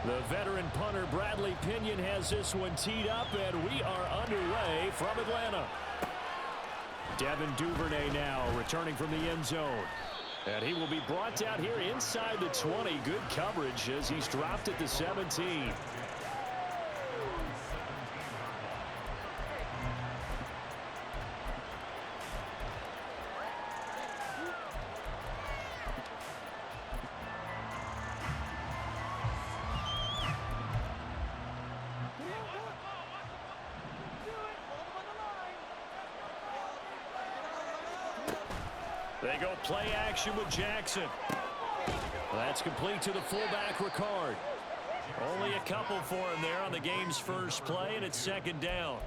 The veteran punter Bradley Pinion has this one teed up, and we are underway from Atlanta. Devin Duvernay now returning from the end zone. And he will be brought down here inside the 20. Good coverage as he's dropped at the 17. They go play action with Jackson. That's complete to the fullback, Ricard. Only a couple for him there on the game's first play, and it's second down.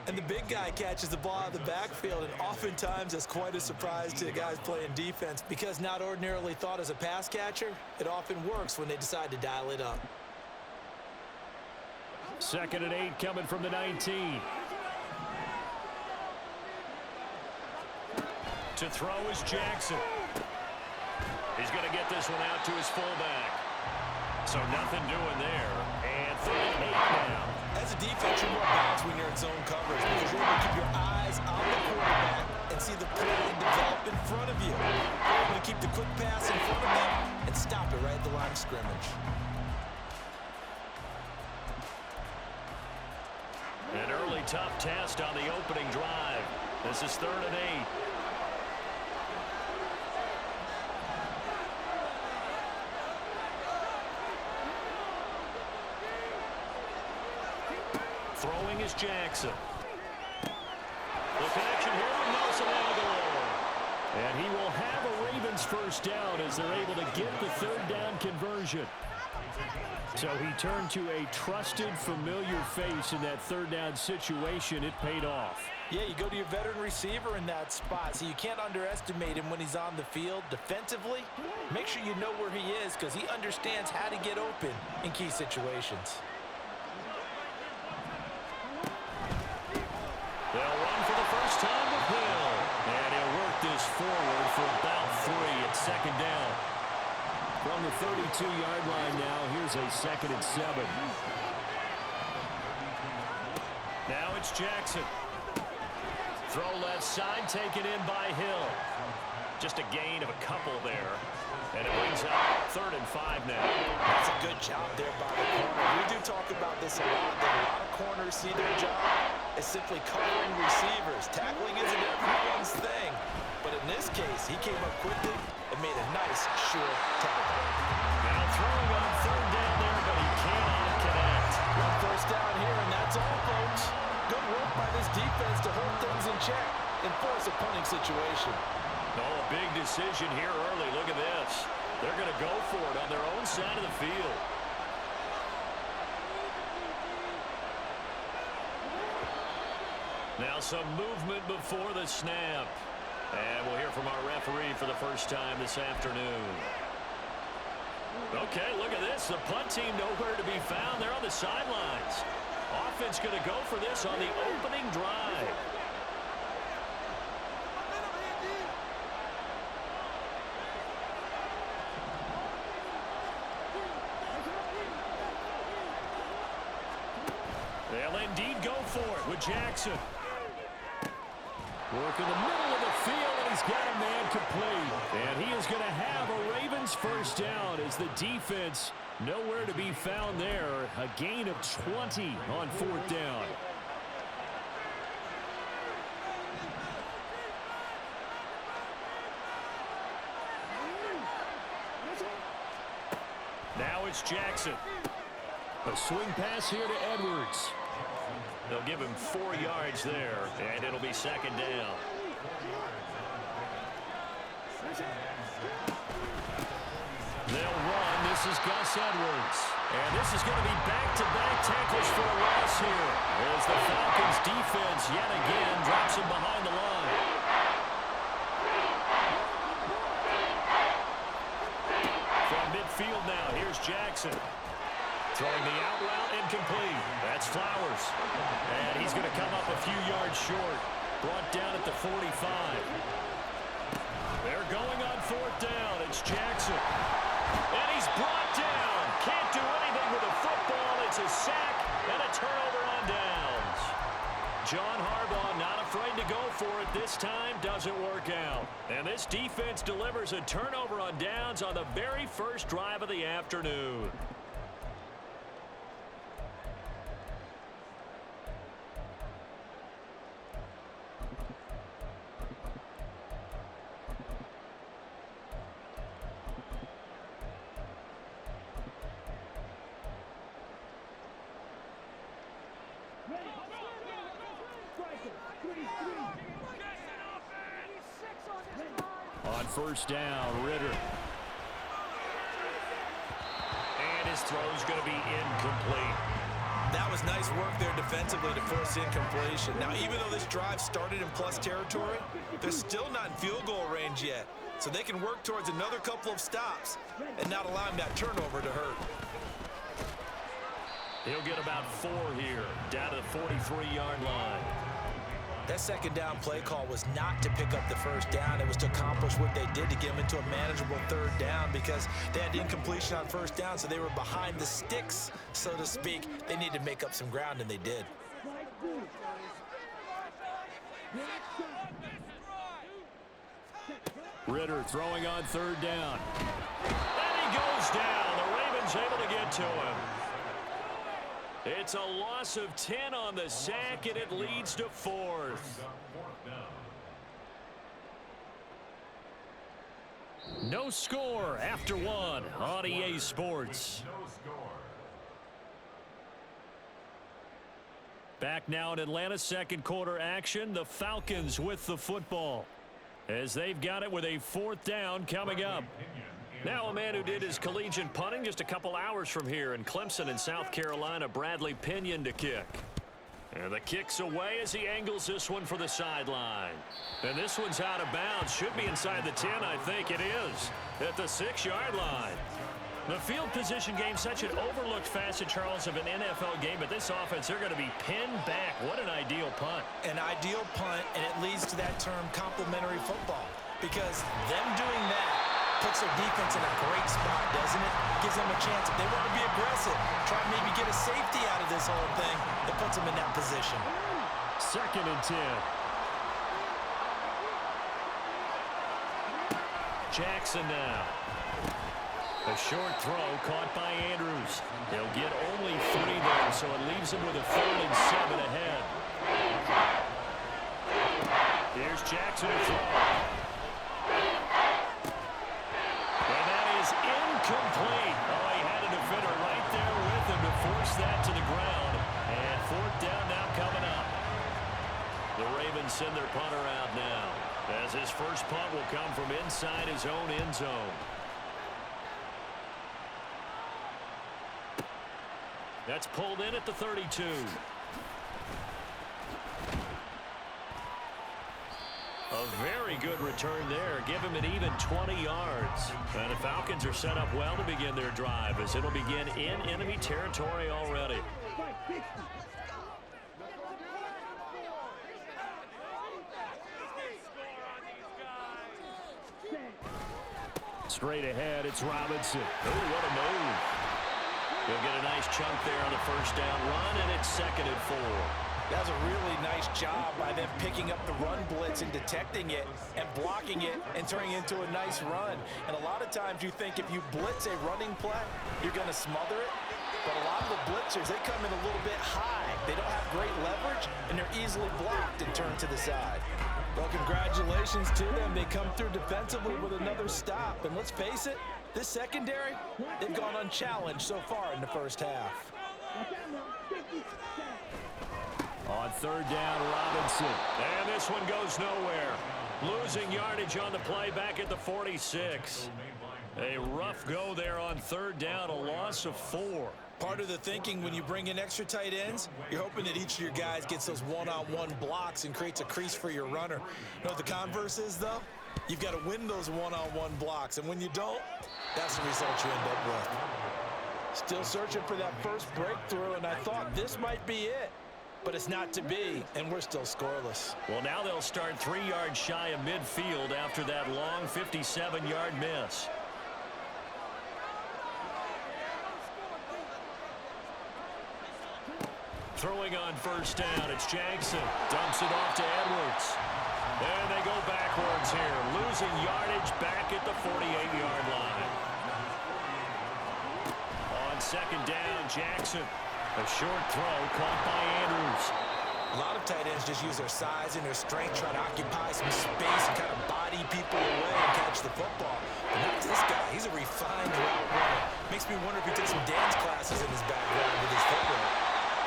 And the big guy catches the ball out of the backfield, and oftentimes that's quite a surprise to the guys playing defense because not ordinarily thought as a pass catcher, it often works when they decide to dial it up. 2nd and 8 coming from the 19. To throw is Jackson. He's going to get this one out to his fullback. So nothing doing there. And 3rd and 8 now. As a defense, you're more balanced when you're in zone coverage because you're able to keep your eyes on the quarterback and see the play develop in front of you. You're able to keep the quick pass in front of them and stop it right at the line of scrimmage. An early tough test on the opening drive. This is 3rd and 8. Throwing is Jackson. The connection here with Nelson Aguilar. And he will have a Ravens first down as they're able to get the 3rd down conversion. So he turned to a trusted, familiar face in that 3rd down situation. It paid off. Yeah, you go to your veteran receiver in that spot, so you can't underestimate him when he's on the field defensively. Make sure you know where he is because he understands how to get open in key situations. They'll run for the first time with Hill. And he'll work this forward for about 3 at 2nd down. From the 32-yard line now, here's a 2nd and 7. Now it's Jackson. Throw left side, taken in by Hill. Just a gain of a couple there. And it brings up 3rd and 5 now. That's a good job there by the corner. We do talk about this a lot, that a lot of corners see their job as simply covering receivers. Tackling isn't everyone's thing. But in this case, he came up quickly and made a nice, sure tackle. Now throwing on 3rd down there, but he cannot connect. One first down here, and that's all, folks. Good work by this defense to hold things in check and force a punting situation. Oh, a big decision here early. Look at this. They're going to go for it on their own side of the field. Now some movement before the snap. And we'll hear from our referee for the first time this afternoon. Okay, look at this. The punt team nowhere to be found. They're on the sidelines. Offense going to go for this on the opening drive. They'll indeed go for it with Jackson. Work in the middle of the field, and he's got a man complete. And he is going to have a Ravens first down as the defense nowhere to be found there. A gain of 20 on 4th down. Now it's Jackson. A swing pass here to Edwards. They'll give him 4 yards there, and it'll be 2nd down. They'll run. This is Gus Edwards. And this is going to be back-to-back tackles for a loss here as the Falcons defense yet again drops him behind the line. From midfield now, here's Jackson. Throwing the out route, incomplete. That's Flowers. And he's going to come up a few yards short. Brought down at the 45. They're going on 4th down. It's Jackson. And he's brought down. Can't do anything with a John Harbaugh not afraid to go for it this time. Doesn't work out. And this defense delivers a turnover on downs on the very first drive of the afternoon. On first down, Ritter. And his throw's going to be incomplete. That was nice work there defensively to force incompletion. Now, even though this drive started in plus territory, they're still not in field goal range yet. So they can work towards another couple of stops and not allowing that turnover to hurt. He'll get about 4 here, down to the 43-yard line. That second down play call was not to pick up the first down. It was to accomplish what they did to get them into a manageable third down because they had incompletion on first down, so they were behind the sticks, so to speak. They needed to make up some ground, and they did. Ritter throwing on third down. And he goes down. The Ravens able to get to him. It's a loss of 10 on the sack, and it leads to 4th. No score after 1 on EA Sports. Back now in Atlanta, second quarter action. The Falcons with the football as they've got it with a 4th down coming up. Now a man who did his collegiate punting just a couple hours from here in Clemson in South Carolina, Bradley Pinion to kick. And the kick's away as he angles this one for the sideline. And this one's out of bounds. Should be inside the 10, I think it is, at the 6-yard line. The field position game, such an overlooked facet, Charles, of an NFL game, but this offense, they're going to be pinned back. What an ideal punt. An ideal punt, and it leads to that term complementary football, because them doing that puts their defense in a great spot, doesn't it? Gives them a chance. If they want to be aggressive, try and maybe get a safety out of this whole thing, it puts them in that position. 2nd and 10. Jackson now. A short throw caught by Andrews. They'll get only 3 there, so it leaves them with a 3rd and 7 ahead. Here's Jackson to throw. And that is incomplete. Oh, he had a defender right there with him to force that to the ground. And 4th down now coming up. The Ravens send their punter out now, as his first punt will come from inside his own end zone. That's pulled in at the 32. A very good return there. Give him an even 20 yards. And the Falcons are set up well to begin their drive, as it'll begin in enemy territory already. Straight ahead, it's Robinson. Oh, what a move. He'll get a nice chunk there on the first down run, and it's 2nd and 4. That was a really nice job by them picking up the run blitz and detecting it and blocking it and turning it into a nice run. And a lot of times you think if you blitz a running play, you're going to smother it. But a lot of the blitzers, they come in a little bit high. They don't have great leverage, and they're easily blocked and turned to the side. Well, congratulations to them. They come through defensively with another stop. And let's face it, this secondary, they've gone unchallenged so far in the first half. On 3rd down, Robinson. And this one goes nowhere. Losing yardage on the play back at the 46. A rough go there on 3rd down, a loss of 4. Part of the thinking when you bring in extra tight ends, you're hoping that each of your guys gets those one-on-one blocks and creates a crease for your runner. You know what the converse is, though? You've got to win those one-on-one blocks, and when you don't, that's the result you end up with. Still searching for that first breakthrough, and I thought this might be it. But it's not to be, and we're still scoreless. Well, now they'll start 3 yards shy of midfield after that long 57-yard miss. Throwing on first down, it's Jackson. Dumps it off to Edwards. And they go backwards here, losing yardage back at the 48-yard line. On second down, Jackson. A short throw caught by Andrews. A lot of tight ends just use their size and their strength, try to occupy some space and kind of body people away and catch the football. But not this guy. He's a refined route runner. Makes me wonder if he took some dance classes in his background with his footwork.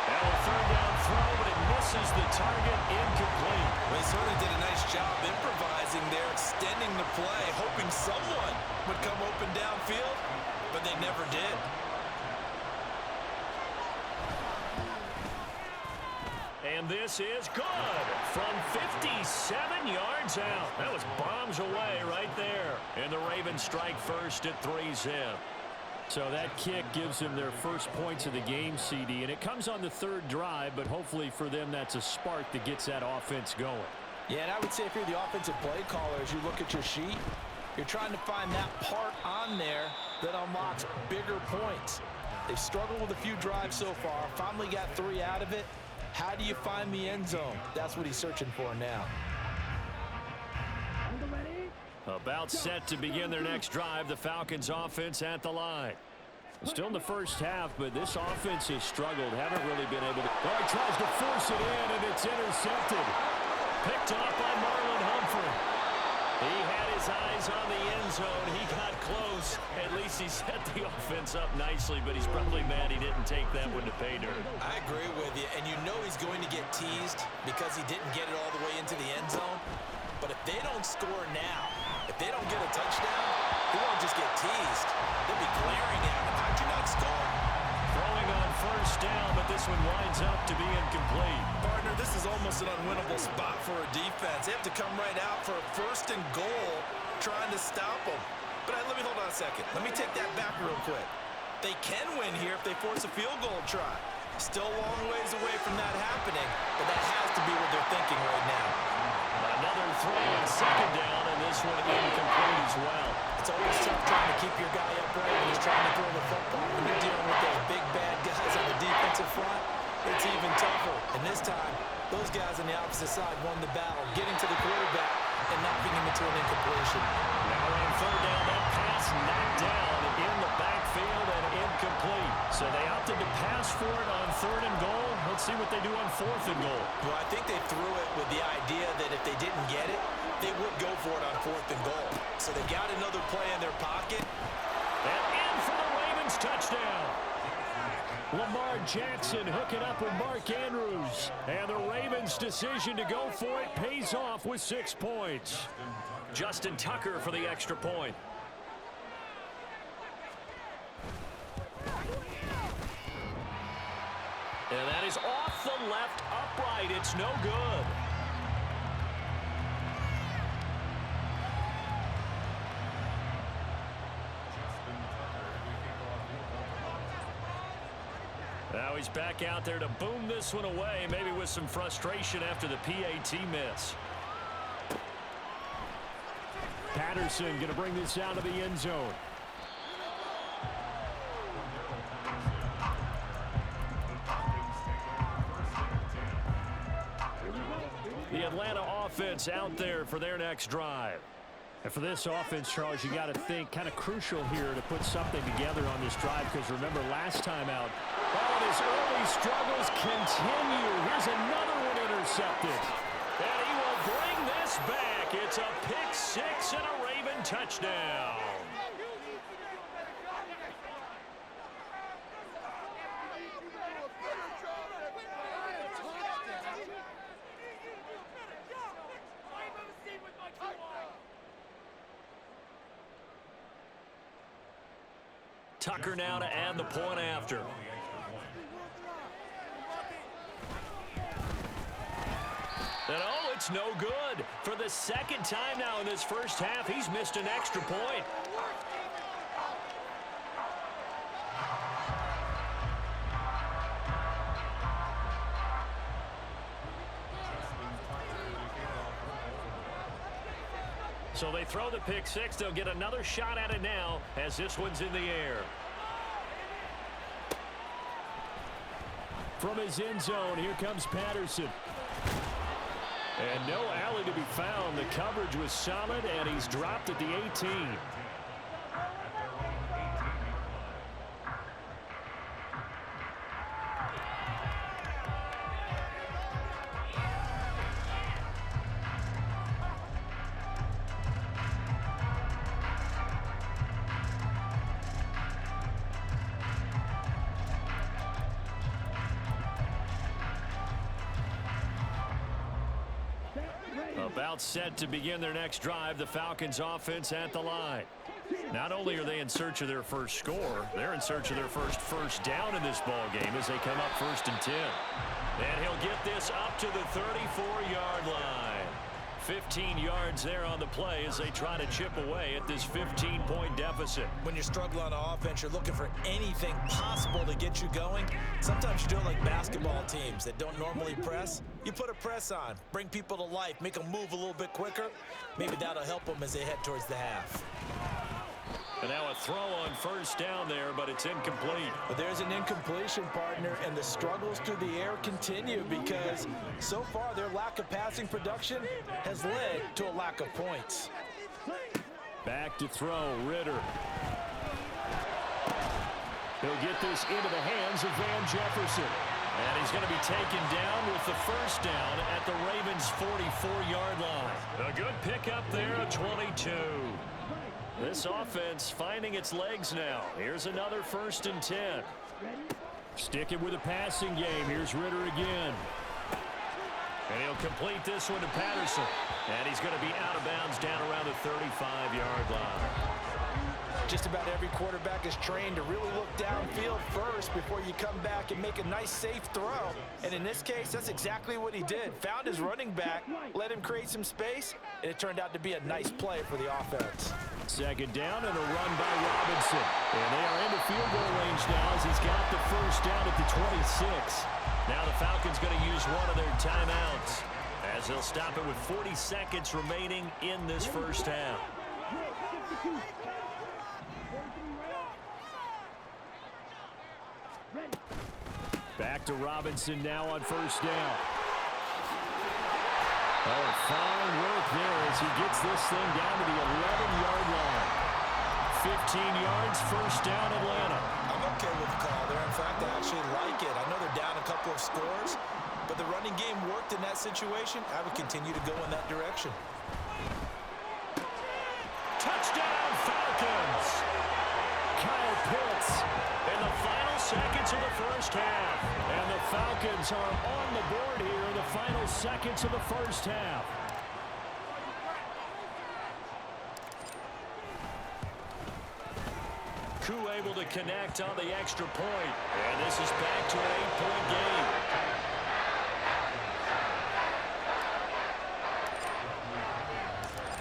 Now a third down throw, but it misses the target, incomplete. Minnesota did a nice job improvising there, extending the play, hoping someone would come open downfield, but they never did. And this is good from 57 yards out. That was bombs away right there. And the Ravens strike first at 3-zip. So that kick gives them their first points of the game, CD. And it comes on the third drive, but hopefully for them that's a spark that gets that offense going. Yeah, and I would say if you're the offensive play caller, as you look at your sheet, you're trying to find that part on there that unlocks bigger points. They've struggled with a few drives so far, finally got 3 out of it. How do you find the end zone? That's what he's searching for now. About set to begin their next drive, the Falcons offense at the line. Still in the first half, but this offense has struggled. Haven't really been able to. Oh, he tries to force it in, and it's intercepted. Picked off by Marlon Humphrey. He had his eyes on the end zone. He got close. At least he set the offense up nicely, but he's probably mad he didn't take that one to pay dirt. I agree with you, and you know he's going to get teased because he didn't get it all the way into the end zone. But if they don't score now, if they don't get a touchdown, he won't just get teased. They'll be glaring at him. How'd you not score? Throwing on first down, but this one winds up to be incomplete. Partner, this is almost an unwinnable spot for a defense. They have to come right out for a first and goal trying to stop them. But let me hold on a second. Let me take that back real quick. They can win here if they force a field goal try. Still a long ways away from that happening, but that has to be what they're thinking right now. Another throw on second down, and this one incomplete as well. It's always tough trying to keep your guy upright when he's trying to throw the football. When you're dealing with those big bad guys on the defensive front, it's even tougher. And this time, those guys on the opposite side won the battle, getting to the quarterback and knocking him into an incompletion. Now on third down, that pass knocked down in the backfield and incomplete. So they opted to pass for it on third and goal. Let's see what they do on fourth and goal. Well, I think they threw it with the idea that if they didn't get it, they would go for it on fourth and goal. So they got another play in their pocket. And in for the Ravens touchdown. Lamar Jackson hooking up with Mark Andrews. And the Ravens' decision to go for it pays off with 6 points. Justin Tucker for the extra point. And that is off the left upright. It's no good. Now he's back out there to boom this one away, maybe with some frustration after the PAT miss. Patterson going to bring this out of the end zone. The Atlanta offense out there for their next drive. And for this offense, Charles, you got to think kind of crucial here to put something together on this drive, because remember last time out, all his early struggles continue. Here's another one intercepted. And he will bring this back. It's a pick six and a Raven touchdown. Tucker now to add the point after. And oh, it's no good. For the second time now in this first half, he's missed an extra point. So they throw the pick six. They'll get another shot at it now as this one's in the air. From his end zone, here comes Patterson. And no alley to be found. The coverage was solid, and he's dropped at the 18. About set to begin their next drive, the Falcons offense at the line. Not only are they in search of their first score, they're in search of their first down in this ball game as they come up 1st and 10. And he'll get this up to the 34-yard line. 15 yards there on the play as they try to chip away at this 15-point deficit. When you're struggling on offense, you're looking for anything possible to get you going. Sometimes you do it like basketball teams that don't normally press. You put a press on, bring people to life, make them move a little bit quicker. Maybe that'll help them as they head towards the half. And now a throw on 1st down there, but it's incomplete. But there's an incompletion, partner, and the struggles through the air continue because so far their lack of passing production has led to a lack of points. Back to throw, Ritter. He'll get this into the hands of Van Jefferson. And he's going to be taken down with the 1st down at the Ravens' 44-yard line. A good pickup there, a 22. This offense finding its legs now. Here's another 1st and 10. Sticking with the passing game. Here's Ritter again. And he'll complete this one to Patterson. And he's going to be out of bounds down around the 35-yard line. Just about every quarterback is trained to really look downfield first before you come back and make a nice, safe throw. And in this case, that's exactly what he did. Found his running back, let him create some space, and it turned out to be a nice play for the offense. 2nd down and a run by Robinson. And they are into field goal range now as he's got the 1st down at the 26. Now the Falcons going to use one of their timeouts as they'll stop it with 40 seconds remaining in this 1st half. Back to Robinson now on 1st down. Oh, fine work there as he gets this thing down to the 11-yard line. 15 yards, 1st down, Atlanta. I'm okay with the call there. In fact, I actually like it. I know they're down a couple of scores, but the running game worked in that situation. I would continue to go in that direction. Touchdown, Falcons! Kyle Pitts in the final seconds of the 1st half. And the Falcons are on the board here in the final seconds of the 1st half. Koo able to connect on the extra point. And this is back to an 8-point game.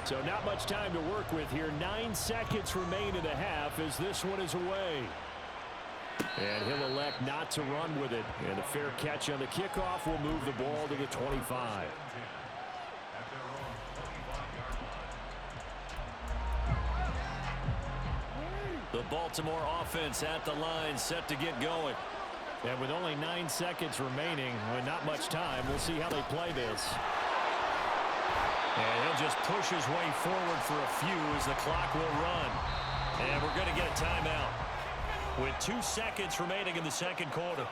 So not much time to work with here. 9 seconds remain in the half as this one is away. And he'll elect not to run with it. And a fair catch on the kickoff will move the ball to the 25. The Baltimore offense at the line set to get going. And with only 9 seconds remaining, with not much time, we'll see how they play this. And he'll just push his way forward for a few as the clock will run. And we're going to get a timeout with 2 seconds remaining in the 2nd quarter.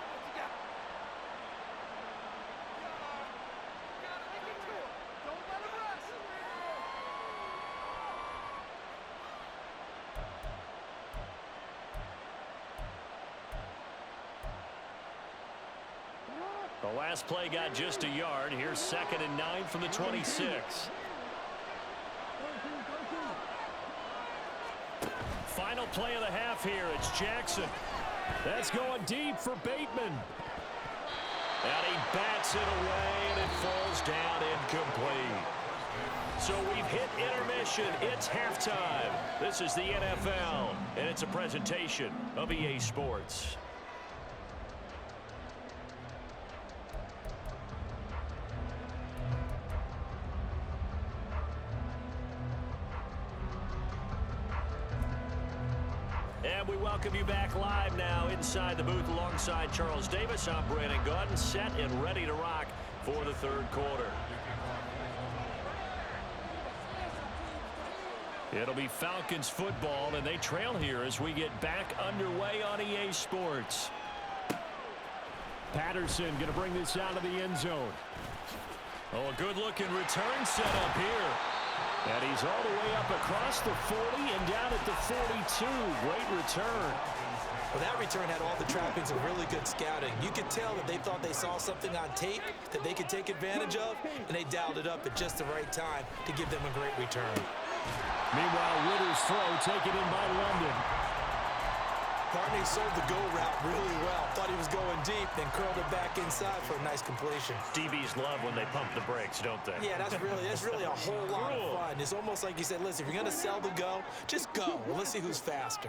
The last play got just a yard. Here's 2nd and 9 from the 26. Final play of the half here. It's Jackson. That's going deep for Bateman. And he bats it away, and it falls down incomplete. So we've hit intermission. It's halftime. This is the NFL, and it's a presentation of EA Sports. And we welcome you back live now inside the booth alongside Charles Davis. I'm Brandon Gaudin, set and ready to rock for the third quarter. It'll be Falcons football, and they trail here as we get back underway on EA Sports. Patterson going to bring this out of the end zone. Oh, a good-looking return set up here. And he's all the way up across the 40 and down at the 42. Great return. Well, that return had all the trappings of really good scouting. You could tell that they thought they saw something on tape that they could take advantage of, and they dialed it up at just the right time to give them a great return. Meanwhile, Ritter's throw taken in by London. Barney sold the go route really well. Thought he was going deep, then curled it back inside for a nice completion. DBs love when they pump the brakes, don't they? Yeah, that's really a whole lot of fun. It's almost like you said, listen, if you're going to sell the go, just go. Well, let's see who's faster.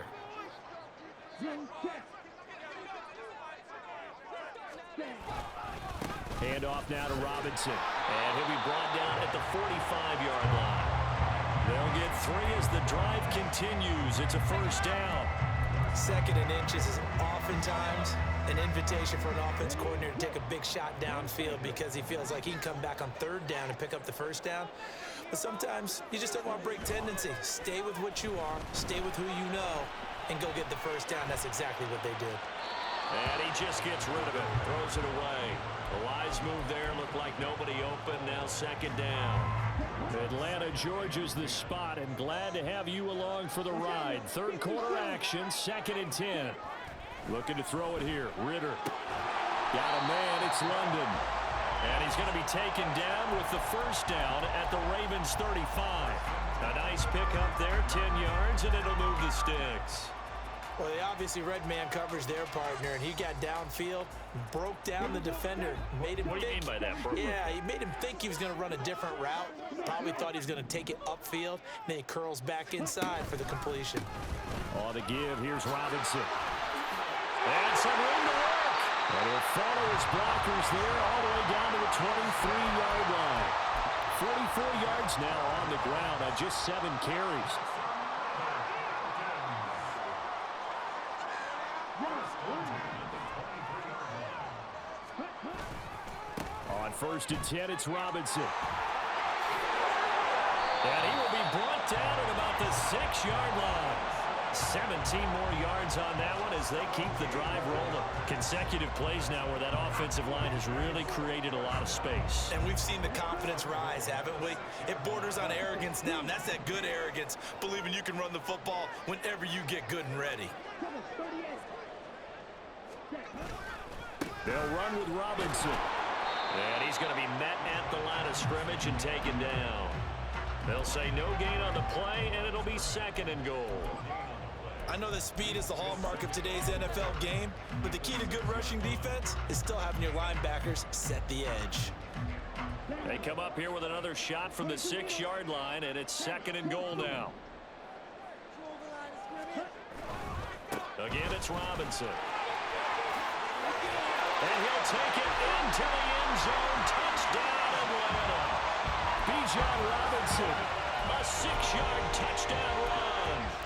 Hand off now to Robinson. And he'll be brought down at the 45-yard line. They'll get 3 as the drive continues. It's a first down. 2nd and inches is oftentimes an invitation for an offense coordinator to take a big shot downfield because he feels like he can come back on 3rd down and pick up the first down. But sometimes you just don't want to break tendency. Stay with what you are, stay with who you know, and go get the first down. That's exactly what they did. And he just gets rid of it, throws it away. A wise move there, looked like nobody open, now 2nd down. Atlanta, Georgia's the spot, and glad to have you along for the ride. Third quarter action, 2nd and 10. Looking to throw it here, Ritter. Got a man, it's London. And he's going to be taken down with the first down at the Ravens 35. A nice pickup there, 10 yards, and it'll move the sticks. Well, they obviously red man covers their partner, and he got downfield, broke down the defender, made him What do you mean by that, bro? Yeah, he made him think he was going to run a different route. Probably thought he was going to take it upfield. Then he curls back inside for the completion. On the give, here's Robinson. And some room to work. And he'll follow his blockers there all the way down to the 23-yard line. 44 yards now on the ground on just 7 carries. On 1st and 10, it's Robinson. And he will be brought down at about the 6-yard line. 17 more yards on that one as they keep the drive rolling. Consecutive plays now where that offensive line has really created a lot of space. And we've seen the confidence rise, haven't we? It borders on arrogance now, and that's that good arrogance, believing you can run the football whenever you get good and ready. They'll run with Robinson. And he's going to be met at the line of scrimmage and taken down. They'll say no gain on the play, and it'll be 2nd and goal. I know that speed is the hallmark of today's NFL game, but the key to good rushing defense is still having your linebackers set the edge. They come up here with another shot from the 6-yard line, and it's 2nd and goal now. Again, it's Robinson. And he'll take it into the end zone. Touchdown, Atlanta. Bijan Robinson, a 6-yard touchdown run.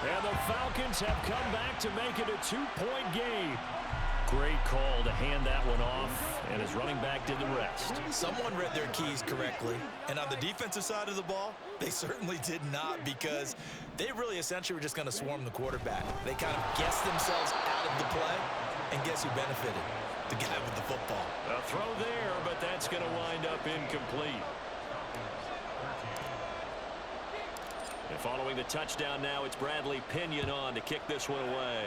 And the Falcons have come back to make it a 2-point game. Great call to hand that one off, and his running back did the rest. Someone read their keys correctly, and on the defensive side of the ball, they certainly did not, because they really essentially were just going to swarm the quarterback. They kind of guessed themselves out of the play, and guess who benefited? The guy with the football. A throw there, but that's going to wind up incomplete. And following the touchdown now, it's Bradley Pinion on to kick this one away.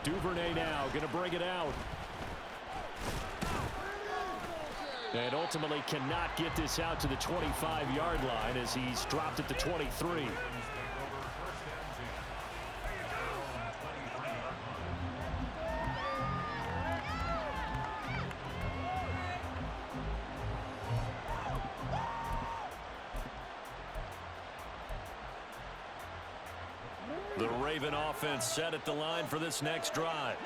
Duvernay now going to bring it out. And ultimately cannot get this out to the 25-yard line as he's dropped at the 23. The Raven offense set at the line for this next drive.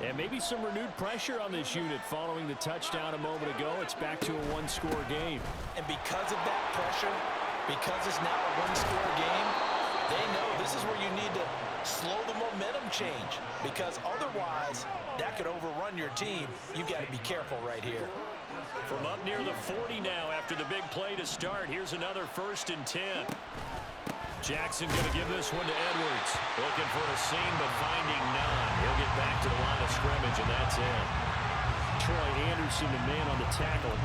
And maybe some renewed pressure on this unit following the touchdown a moment ago. It's back to a one-score game. And because of that pressure, because it's now a one-score game, They know this is where you need to slow the momentum change, because otherwise that could overrun your team. You got to be careful right here. From up near the 40 now after the big play to start, here's another 1st and 10. Jackson going to give this one to Edwards. Looking for a seam, but finding none. He'll get back to the line of scrimmage, and that's it. Troy Anderson, the man on the tackle.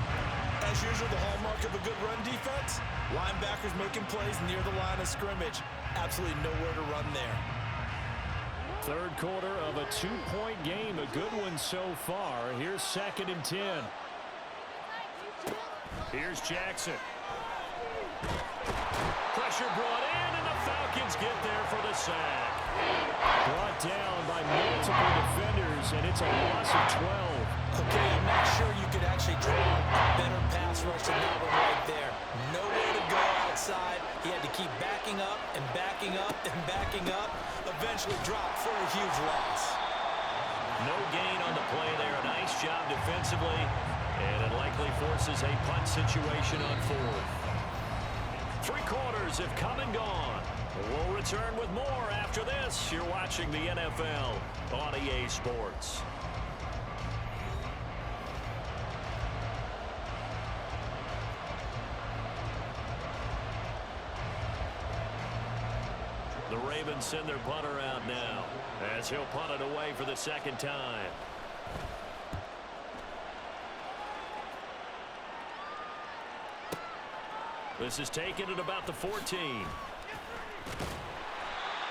As usual, the hallmark of a good run defense, linebackers making plays near the line of scrimmage. Absolutely nowhere to run there. Third quarter of a 2-point game. A good one so far. Here's 2nd and 10. Here's Jackson. Pressure brought in, and the Falcons get there for the sack. Brought down by multiple defenders, and it's a loss of 12. Okay, I'm not sure you could actually draw a better pass rush than that one right there. Nowhere to go outside. He had to keep backing up and backing up and backing up. Eventually dropped for a huge loss. No gain on the play there. A nice job defensively, and it likely forces a punt situation on 4th. 3 quarters have come and gone. We'll return with more after this. You're watching the NFL on EA Sports. The Ravens send their punter out now as he'll punt it away for the 2nd time. This is taken at about the 14.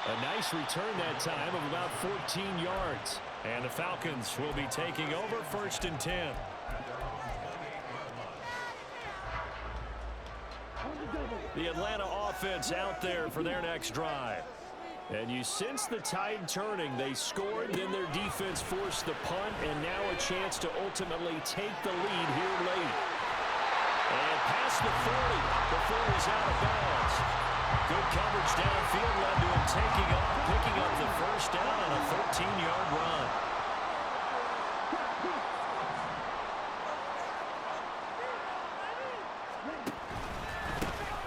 A nice return that time of about 14 yards. And the Falcons will be taking over 1st and 10. The Atlanta offense out there for their next drive. And you sense the tide turning. They scored, then their defense forced the punt, and now a chance to ultimately take the lead here late. And past the 40 before he's out of bounds. Good coverage downfield led to him taking off, picking up the 1st down on a 13-yard run.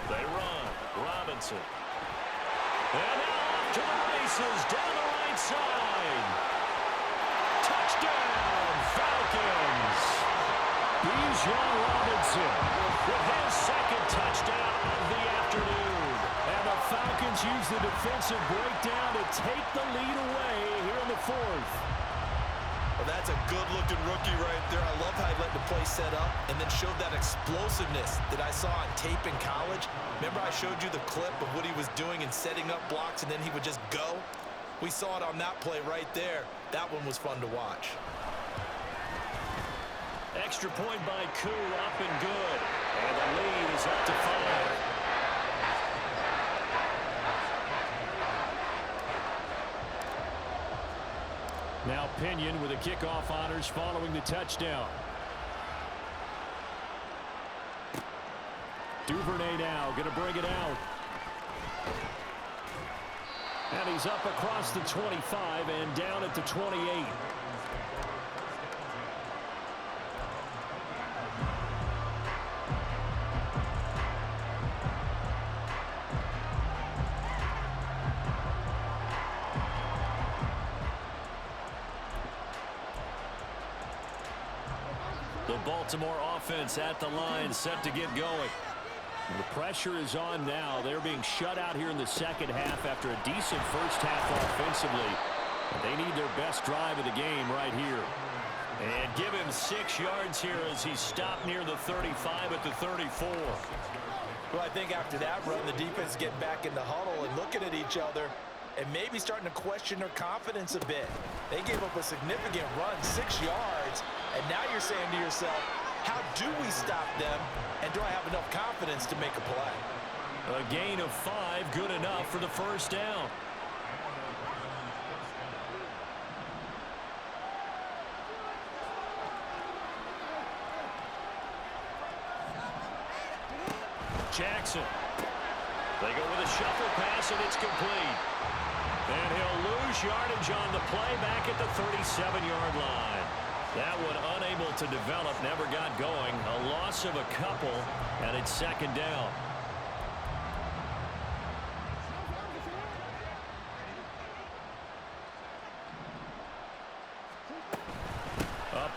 They run. Robinson. And now off to the races down the right side. Touchdown, Falcons. Bijan Robinson with his 2nd touchdown of the afternoon. And the Falcons use the defensive breakdown to take the lead away here in the 4th. Well, that's a good-looking rookie right there. I love how he let the play set up and then showed that explosiveness that I saw on tape in college. Remember I showed you the clip of what he was doing and setting up blocks, and then he would just go? We saw it on that play right there. That one was fun to watch. Extra point by Koo, up and good. And the lead is up to 5. Now Pinion with the kickoff honors following the touchdown. Duvernay now going to bring it out. And he's up across the 25 and down at the 28. The Baltimore offense at the line, set to get going. The pressure is on now. They're being shut out here in the 2nd half after a decent 1st half offensively. They need their best drive of the game right here. And give him 6 yards here as he's stopped near the 35 at the 34. Well, I think after that run, the defense get back in the huddle and looking at each other and maybe starting to question their confidence a bit. They gave up a significant run, 6 yards, and now you're saying to yourself, how do we stop them, and do I have enough confidence to make a play? A gain of 5, good enough for the 1st down. Jackson. They go with a shuffle pass, and it's complete. And he'll lose yardage on the play back at the 37-yard line. That one unable to develop, never got going. A loss of a couple, and it's 2nd down.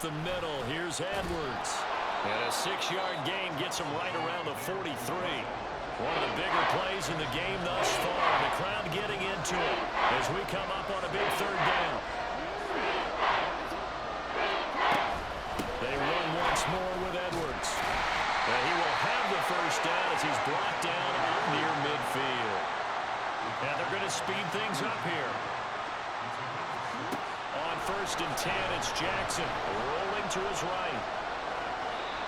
the middle. Here's Edwards. And a 6-yard gain gets him right around the 43. One of the bigger plays in the game thus far. The crowd getting into it as we come up on a big third down. They run once more with Edwards. And he will have the first down as he's brought down out near midfield. And they're going to speed things up here. On 1st and 10, it's Jackson rolling to his right.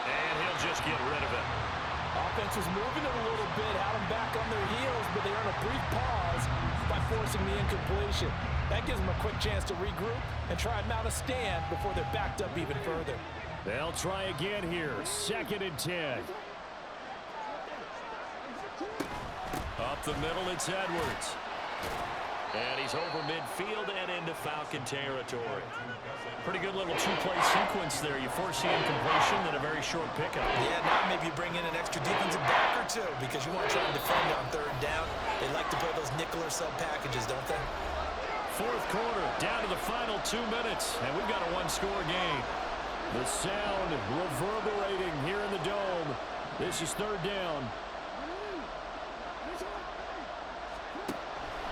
And he'll just get rid of it. Offense was moving it a little bit, had them back on their heels, but they earn a brief pause by forcing the incompletion. That gives them a quick chance to regroup and try and mount a stand before they're backed up even further. They'll try again here. 2nd and 10. Up the middle, it's Edwards. And he's over midfield and into Falcon territory. Pretty good little two-play sequence there. You foresee incompletion and a very short pickup. Yeah, now maybe you bring in an extra defensive back or two because you want to try and defend on 3rd down. They like to play those nickel or sub packages, don't they? 4th quarter, down to the final 2 minutes, and we've got a one-score game. The sound reverberating here in the dome. This is 3rd down.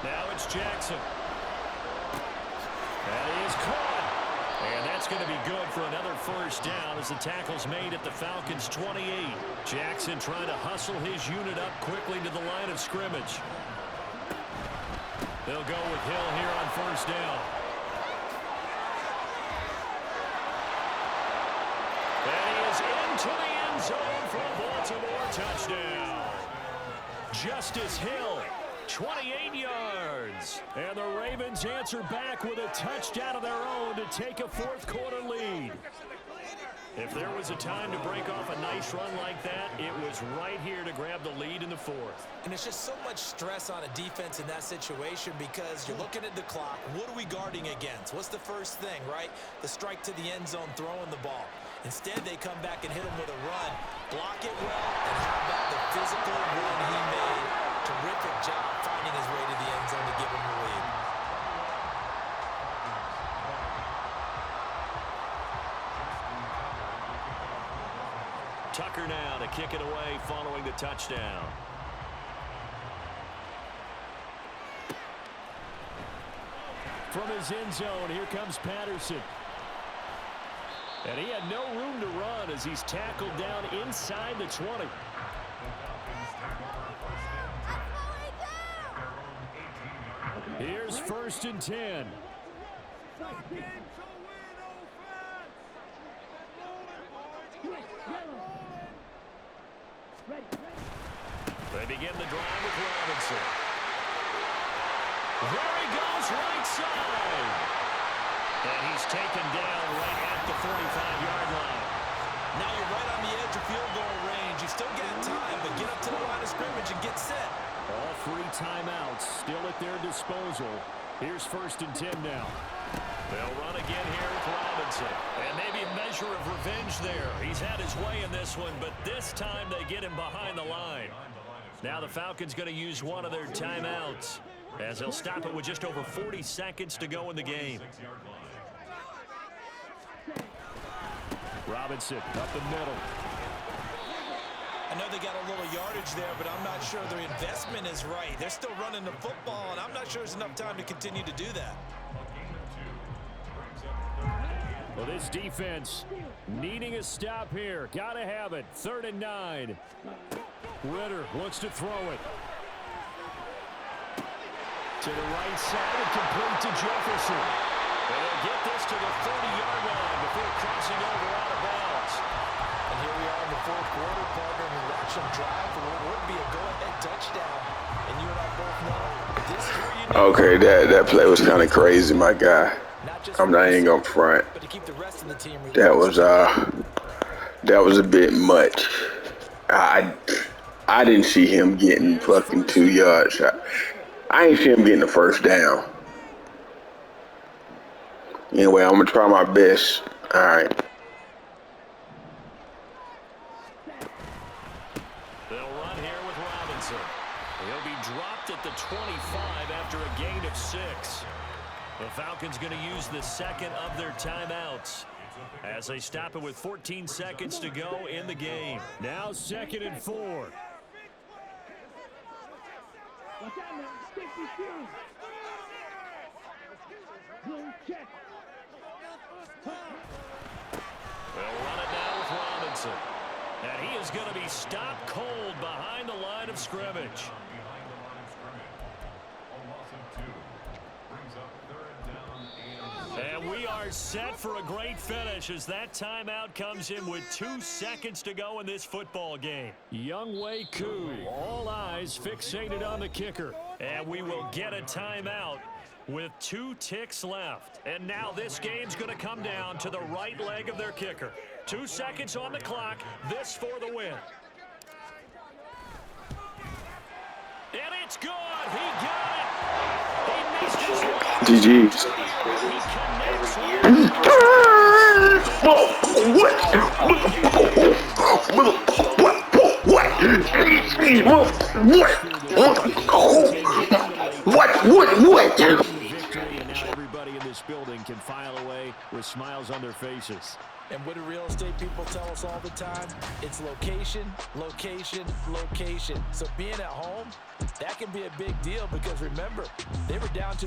Now it's Jackson. And he is caught. And that's going to be good for another first down as the tackle's made at the Falcons' 28. Jackson trying to hustle his unit up quickly to the line of scrimmage. They'll go with Hill here on 1st down. And he is into the end zone for a Baltimore touchdown. Justice Hill. 28 yards. And the Ravens answer back with a touchdown of their own to take a 4th quarter lead. If there was a time to break off a nice run like that, it was right here to grab the lead in the 4th. And it's just so much stress on a defense in that situation because you're looking at the clock. What are we guarding against? What's the first thing, right? The strike to the end zone, throwing the ball. Instead, they come back and hit him with a run, block it well, and how about the physical run he made? Terrific job finding his way to the end zone to give him the lead. Tucker now to kick it away following the touchdown. From his end zone, here comes Patterson. And he had no room to run as he's tackled down inside the 20. Here's 1st and 10. They begin the drive with Robinson. There he goes, right side. And he's taken down right at the 45-yard line. Now you're right on the edge of field goal range. You still got time, but get up to the line of scrimmage and get set. All 3 timeouts still at their disposal. Here's 1st and 10 now. They'll run again here with Robinson. And maybe a measure of revenge there. He's had his way in this one, but this time they get him behind the line. Now the Falcons going to use one of their timeouts as they'll stop it with just over 40 seconds to go in the game. Robinson up the middle. I know they got a little yardage there, but I'm not sure their investment is right. They're still running the football, and I'm not sure there's enough time to continue to do that. Well, this defense needing a stop here. Got to have it. 3rd and 9. Ritter looks to throw it. To the right side and complete to Jefferson. And they'll get this to the 30-yard line before crossing over out of bounds. And here we are in the 4th quarter, partner, and we watch them drive for what would be a go-ahead touchdown. And you and I both know this is where you know. Okay, that play was kind of crazy, my guy. I'm not even gonna front. But to keep the rest of the team that was a bit much. I didn't see him getting fucking 2 yards. I ain't see him getting the first down. Anyway, I'm gonna try my best. All right. They'll run here with Robinson. He'll be dropped at the 25 after a gain of 6. The Falcons going to use the 2nd of their timeouts. as they stop it with 14 seconds to go in the game. Now 2nd and 4. They'll run it now with Robinson. And he is going to be stopped cold behind the line of scrimmage. And we are set for a great finish as that timeout comes in with 2 seconds to go in this football game. Younghoe Koo, all eyes fixated on the kicker. And we will get a timeout with 2 ticks left. And now this game's going to come down to the right leg of their kicker. 2 seconds on the clock. This for the win. And it's good. He got it. He missed his one. GG's. He connects What? victory, and now everybody in this building can file away with smiles on their faces. And what do real estate people tell us all the time? It's location, location, location. So being at home, that can be a big deal because remember, they were down to